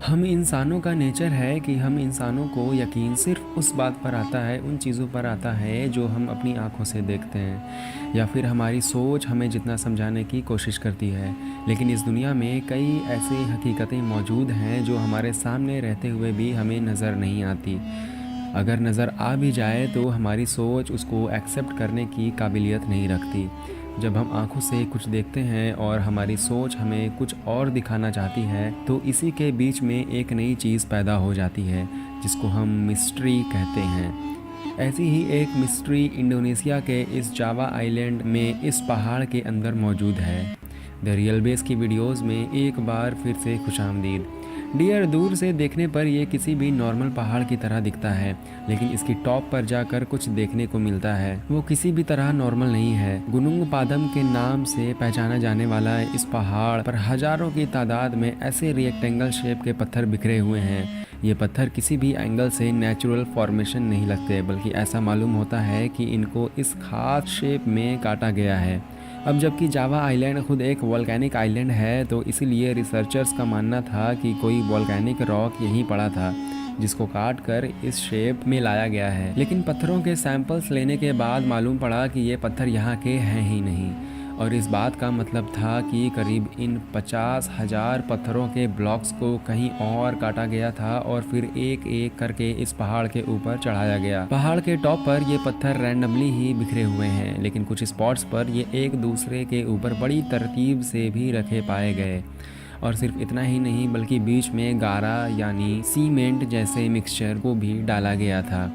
हम इंसानों का नेचर है कि हम इंसानों को यकीन सिर्फ उस बात पर आता है, उन चीज़ों पर आता है जो हम अपनी आँखों से देखते हैं या फिर हमारी सोच हमें जितना समझाने की कोशिश करती है। लेकिन इस दुनिया में कई ऐसी हकीकतें मौजूद हैं जो हमारे सामने रहते हुए भी हमें नज़र नहीं आती। अगर नज़र आ भी जाए तो हमारी सोच उसको एक्सेप्ट करने की काबिलियत नहीं रखती। जब हम आँखों से कुछ देखते हैं और हमारी सोच हमें कुछ और दिखाना चाहती है, तो इसी के बीच में एक नई चीज़ पैदा हो जाती है जिसको हम मिस्ट्री कहते हैं। ऐसी ही एक मिस्ट्री इंडोनेशिया के इस जावा आइलैंड में इस पहाड़ के अंदर मौजूद है। द रियल बेस की वीडियोस में एक बार फिर से खुशामदीद। डियर, दूर से देखने पर यह किसी भी नॉर्मल पहाड़ की तरह दिखता है, लेकिन इसकी टॉप पर जाकर कुछ देखने को मिलता है वो किसी भी तरह नॉर्मल नहीं है। गुनुंग पादम के नाम से पहचाना जाने वाला इस पहाड़ पर हजारों की तादाद में ऐसे रिएक्टेंगल शेप के पत्थर बिखरे हुए हैं। ये पत्थर किसी भी एंगल से नेचुरल फॉर्मेशन नहीं लगते, बल्कि ऐसा मालूम होता है कि इनको इस खास शेप में काटा गया है। अब जबकि जावा आइलैंड खुद एक वॉल्केनिक आइलैंड है, तो इसीलिए रिसर्चर्स का मानना था कि कोई वॉल्केनिक रॉक यहीं पड़ा था जिसको काट कर इस शेप में लाया गया है। लेकिन पत्थरों के सैंपल्स लेने के बाद मालूम पड़ा कि ये पत्थर यहाँ के हैं ही नहीं, और इस बात का मतलब था कि करीब इन 50,000 पत्थरों के ब्लॉक्स को कहीं और काटा गया था और फिर एक एक करके इस पहाड़ के ऊपर चढ़ाया गया। पहाड़ के टॉप पर ये पत्थर रैंडमली ही बिखरे हुए हैं, लेकिन कुछ स्पॉट्स पर ये एक दूसरे के ऊपर बड़ी तरतीब से भी रखे पाए गए। और सिर्फ इतना ही नहीं, बल्कि बीच में गारा यानी सीमेंट जैसे मिक्सचर को भी डाला गया था।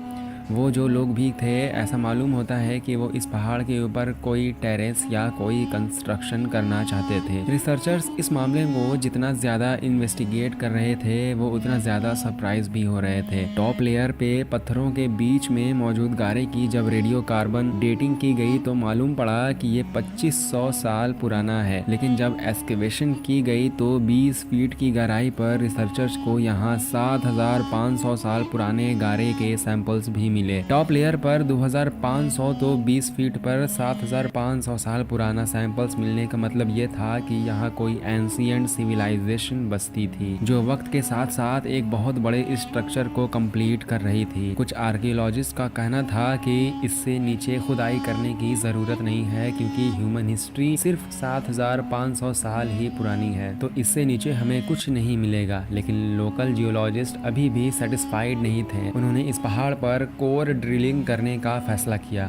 वो जो लोग भी थे, ऐसा मालूम होता है कि वो इस पहाड़ के ऊपर कोई टेरेस या कोई कंस्ट्रक्शन करना चाहते थे। रिसर्चर्स इस मामले को जितना ज़्यादा इन्वेस्टिगेट कर रहे थे, वो उतना ज़्यादा सरप्राइज भी हो रहे थे। टॉप लेयर पे पत्थरों के बीच में मौजूद गारे की जब रेडियो कार्बन डेटिंग की गई तो मालूम पड़ा कि ये 2500 साल पुराना है। लेकिन जब एक्सकेवेशन की गई तो 20 फीट की गहराई पर रिसर्चर्स को यहाँ 7500 साल पुराने गारे के सैंपल्स भी मिले। टॉप लेयर पर 2500 तो 20 फीट पर 7500 साल पुराना सैंपल्स मिलने का मतलब ये था कि यहाँ कोई एंशिएंट सिविलाइजेशन बसती थी जो वक्त के साथ साथ एक बहुत बड़े स्ट्रक्चर को कंप्लीट कर रही थी। कुछ आर्कियोलॉजिस्ट का कहना था कि इससे नीचे खुदाई करने की जरूरत नहीं है, क्योंकि ह्यूमन हिस्ट्री सिर्फ 7500 साल ही पुरानी है, तो इससे नीचे हमें कुछ नहीं मिलेगा। लेकिन लोकल जियोलॉजिस्ट अभी भी सेटिस्फाइड नहीं थे। उन्होंने इस पहाड़ पर कोर ड्रिलिंग करने का फैसला किया।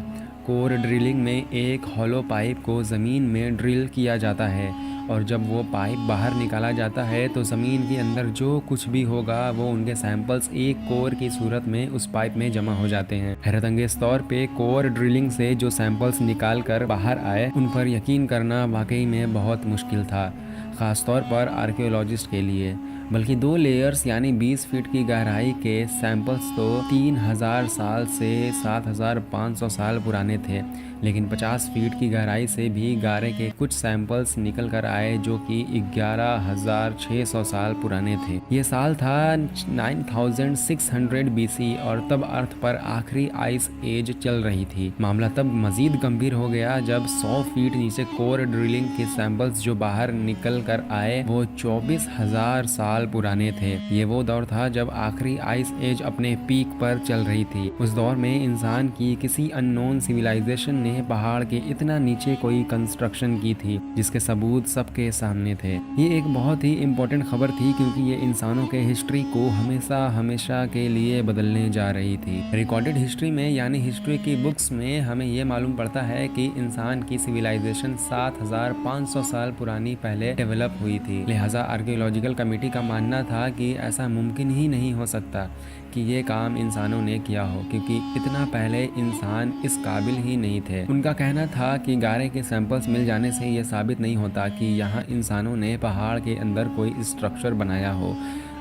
कोर ड्रिलिंग में एक हॉलो पाइप को ज़मीन में ड्रिल किया जाता है, और जब वो पाइप बाहर निकाला जाता है तो ज़मीन के अंदर जो कुछ भी होगा वो उनके सैंपल्स एक कोर की सूरत में उस पाइप में जमा हो जाते हैं। हैरतअंगेज तौर पे कोर ड्रिलिंग से जो सैंपल्स निकाल कर बाहर आए, उन पर यकीन करना वाकई में बहुत मुश्किल था, ख़ासतौर पर आर्कियोलॉजिस्ट के लिए। बल्कि 2 लेयर्स यानी 20 फीट की गहराई के सैंपल्स तो 3000 साल से 7500 साल पुराने थे, लेकिन 50 फीट की गहराई से भी गारे के कुछ सैंपल्स निकल कर आए जो कि 11600 साल पुराने थे। ये साल था 9600 BC, और तब अर्थ पर आखिरी आइस एज चल रही थी। मामला तब मजीद गंभीर हो गया जब 100 फीट नीचे कोर ड्रिलिंग के सैंपल्स जो बाहर निकल कर आए वो 24,000 साल पुराने थे। ये वो दौर था जब आखिरी आइस एज अपने पीक पर चल रही थी। उस दौर में इंसान की किसी अननोन सिविलाइजेशन ने पहाड़ के इतना नीचे कोई कंस्ट्रक्शन की थी जिसके सबूत सबके सामने थे। ये एक बहुत ही इम्पोर्टेंट खबर थी, क्योंकि ये इंसानों के हिस्ट्री को हमेशा हमेशा के लिए बदलने जा रही थी। रिकॉर्डेड हिस्ट्री में यानी हिस्ट्री की बुक्स में हमें ये मालूम पड़ता है कि इंसान की सिविलाइजेशन 7500 साल पुरानी पहले डेवलप हुई थी। लिहाजा आर्कियोलॉजिकल कमेटी का मानना था कि ऐसा मुमकिन ही नहीं हो सकता कि ये काम इंसानों ने किया हो, क्योंकि इतना पहले इंसान इस काबिल ही नहीं थे। उनका कहना था कि गारे के सैंपल्स मिल जाने से ये साबित नहीं होता कि यहाँ इंसानों ने पहाड़ के अंदर कोई स्ट्रक्चर बनाया हो।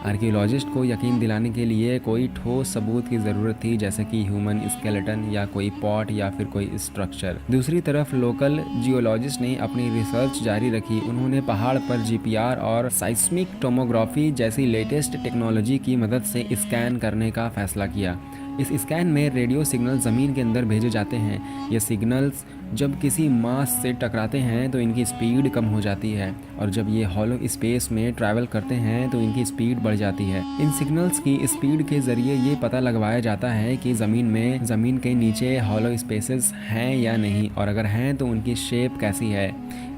आर्कियोलॉजिस्ट को यकीन दिलाने के लिए कोई ठोस सबूत की ज़रूरत थी, जैसे कि ह्यूमन स्केलेटन या कोई पॉट या फिर कोई स्ट्रक्चर। दूसरी तरफ लोकल जियोलॉजिस्ट ने अपनी रिसर्च जारी रखी। उन्होंने पहाड़ पर जीपीआर और साइस्मिक टोमोग्राफी जैसी लेटेस्ट टेक्नोलॉजी की मदद से स्कैन करने का फैसला किया। इस स्कैन में रेडियो सिग्नल ज़मीन के अंदर भेजे जाते हैं। ये सिग्नल्स जब किसी मास से टकराते हैं तो इनकी स्पीड कम हो जाती है, और जब ये हॉलो स्पेस में ट्रैवल करते हैं तो इनकी स्पीड बढ़ जाती है। इन सिग्नल्स की स्पीड के ज़रिए ये पता लगवाया जाता है कि ज़मीन के नीचे हॉलो स्पेसेस हैं या नहीं, और अगर हैं तो उनकी शेप कैसी है।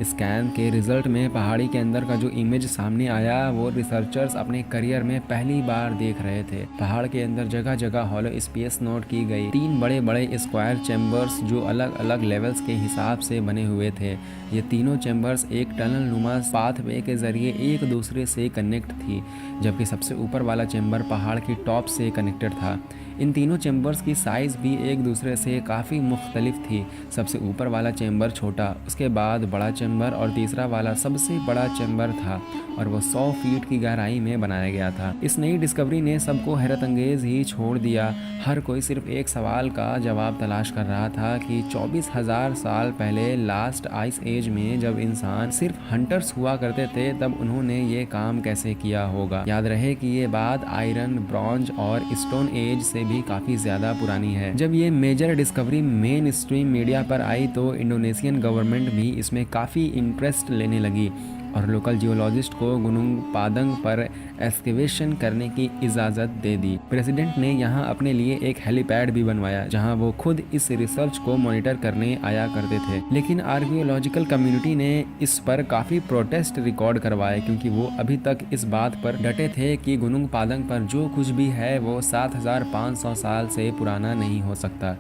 स्कैन के रिजल्ट में पहाड़ी के अंदर का जो इमेज सामने आया वो रिसर्चर्स अपने करियर में पहली बार देख रहे थे। पहाड़ के अंदर जगह जगह हॉलो स्पेस नोट की गई, 3 बड़े बड़े स्क्वायर चैम्बर्स जो अलग अलग लेवल्स के हिसाब से बने हुए थे। ये तीनों चैम्बर्स एक टनल नुमा पाथवे के जरिए एक दूसरे से कनेक्ट थी, जबकि सबसे ऊपर वाला चैम्बर पहाड़ की टॉप से कनेक्टेड था। इन तीनों चैम्बर्स की साइज़ भी एक दूसरे से काफ़ी मुख्तलिफ थी। सबसे ऊपर वाला चैम्बर छोटा, उसके बाद बड़ा चैम्बर और तीसरा वाला सबसे बड़ा चैम्बर था, और वो 100 फीट की गहराई में बनाया गया था। इस नई डिस्कवरी ने सबको हैरत अंगेज ही छोड़ दिया। हर कोई सिर्फ एक सवाल का जवाब तलाश कर रहा था कि 24,000 साल पहले लास्ट आइस एज में जब इंसान सिर्फ हंटर्स हुआ करते थे तब उन्होंने ये काम कैसे किया होगा। याद रहे कि ये बात आयरन, ब्रॉन्ज और स्टोन एज से भी काफ़ी ज़्यादा पुरानी है। जब ये major discovery mainstream media पर आई तो इंडोनेशियन गवर्नमेंट भी इसमें काफ़ी इंटरेस्ट लेने लगी और लोकल जियोलॉजिस्ट को गुनुंग पादंग पर एक्सकेवेशन करने की इजाज़त दे दी। प्रेसिडेंट ने यहाँ अपने लिए एक हेलीपैड भी बनवाया जहाँ वो खुद इस रिसर्च को मॉनिटर करने आया करते थे। लेकिन आर्कियोलॉजिकल कम्युनिटी ने इस पर काफ़ी प्रोटेस्ट रिकॉर्ड करवाए, क्योंकि वो अभी तक इस बात पर डटे थे कि गुनुंग पादंग पर जो कुछ भी है वो 7,500 साल से पुराना नहीं हो सकता।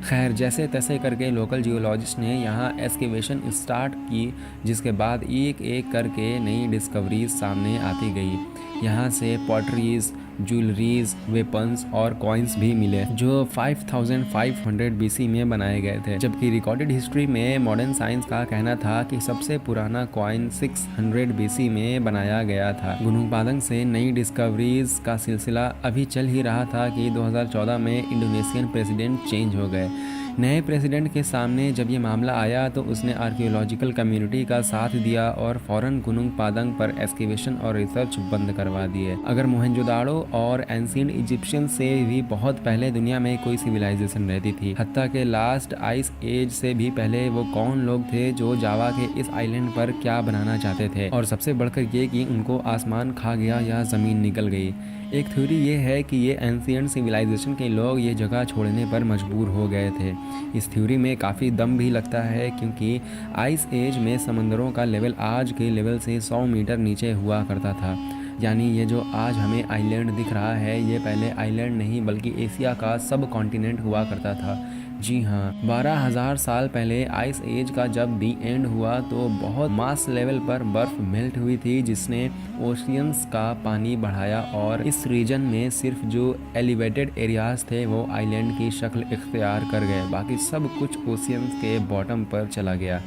खैर, जैसे तैसे करके लोकल जियोलॉजिस्ट ने यहाँ एक्सकेवेशन स्टार्ट की, जिसके बाद एक एक करके नई डिस्कवरीज सामने आती गई। यहाँ से पॉटरीज, ज्वेलरीज, वेपन्स और कॉइन्स भी मिले जो 5500 बीसी में बनाए गए थे, जबकि रिकॉर्डेड हिस्ट्री में मॉडर्न साइंस का कहना था कि सबसे पुराना कॉइन 600 बीसी में बनाया गया था। गुनुंग पादंग से नई डिस्कवरीज का सिलसिला अभी चल ही रहा था कि 2014 में इंडोनेशियन प्रेसिडेंट चेंज हो गए। नए प्रेसिडेंट के सामने जब ये मामला आया तो उसने आर्कियोलॉजिकल कम्युनिटी का साथ दिया और फ़ौरन गुनुंग पादंग पर एक्सकेवेशन और रिसर्च बंद करवा दिए। अगर मोहनजोदाड़ो और एंशिएंट इजिप्शियन से भी बहुत पहले दुनिया में कोई सिविलाइजेशन रहती थी, हत्ता के लास्ट आइस एज से भी पहले वो कौन लोग थे जो जावा के इस आइलैंड पर क्या बनाना चाहते थे, और सबसे बढ़कर ये कि उनको आसमान खा गया या ज़मीन निकल गई। एक थ्योरी ये है कि ये एंशिएंट सिविलाइजेशन के लोग ये जगह छोड़ने पर मजबूर हो गए थे। इस थ्योरी में काफ़ी दम भी लगता है, क्योंकि आइस एज में समंदरों का लेवल आज के लेवल से 100 मीटर नीचे हुआ करता था। यानी ये जो आज हमें आइलैंड दिख रहा है ये पहले आइलैंड नहीं बल्कि एशिया का सब कॉन्टिनेंट हुआ करता था। जी हाँ, 12,000 साल पहले आइस एज का जब दी एंड हुआ तो बहुत मास लेवल पर बर्फ़ मेल्ट हुई थी, जिसने ओशियंस का पानी बढ़ाया और इस रीजन में सिर्फ जो एलिवेटेड एरियाज थे वो आइलैंड की शक्ल इख्तियार कर गए, बाकी सब कुछ ओशियंस के बॉटम पर चला गया।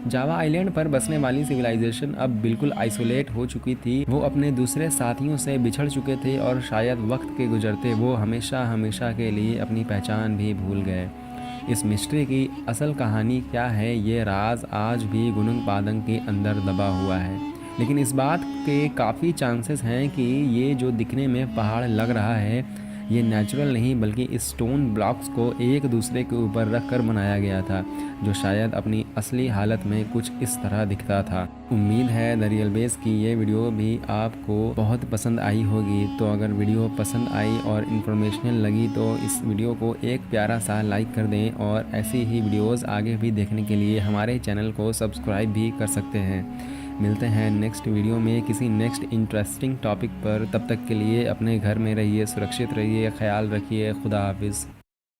जावा आइलैंड पर बसने वाली सिविलाइजेशन अब बिल्कुल आइसोलेट हो चुकी थी। वो अपने दूसरे साथियों से बिछड़ चुके थे और शायद वक्त के गुजरते वो हमेशा हमेशा के लिए अपनी पहचान भी भूल गए। इस मिस्ट्री की असल कहानी क्या है, ये राज आज भी गुनुंग पादंग के अंदर दबा हुआ है। लेकिन इस बात के काफ़ी चांसेस हैं कि ये जो दिखने में पहाड़ लग रहा है ये नेचुरल नहीं बल्कि इस स्टोन ब्लॉक्स को एक दूसरे के ऊपर रख कर बनाया गया था, जो शायद अपनी असली हालत में कुछ इस तरह दिखता था। उम्मीद है द रियल बेस की ये वीडियो भी आपको बहुत पसंद आई होगी। तो अगर वीडियो पसंद आई और इन्फॉर्मेशनल लगी तो इस वीडियो को एक प्यारा सा लाइक कर दें, और ऐसी ही वीडियोज़ आगे भी देखने के लिए हमारे चैनल को सब्सक्राइब भी कर सकते हैं। मिलते हैं नेक्स्ट वीडियो में किसी नेक्स्ट इंटरेस्टिंग टॉपिक पर। तब तक के लिए अपने घर में रहिए, सुरक्षित रहिए, ख्याल रखिए। खुदा हाफिज़।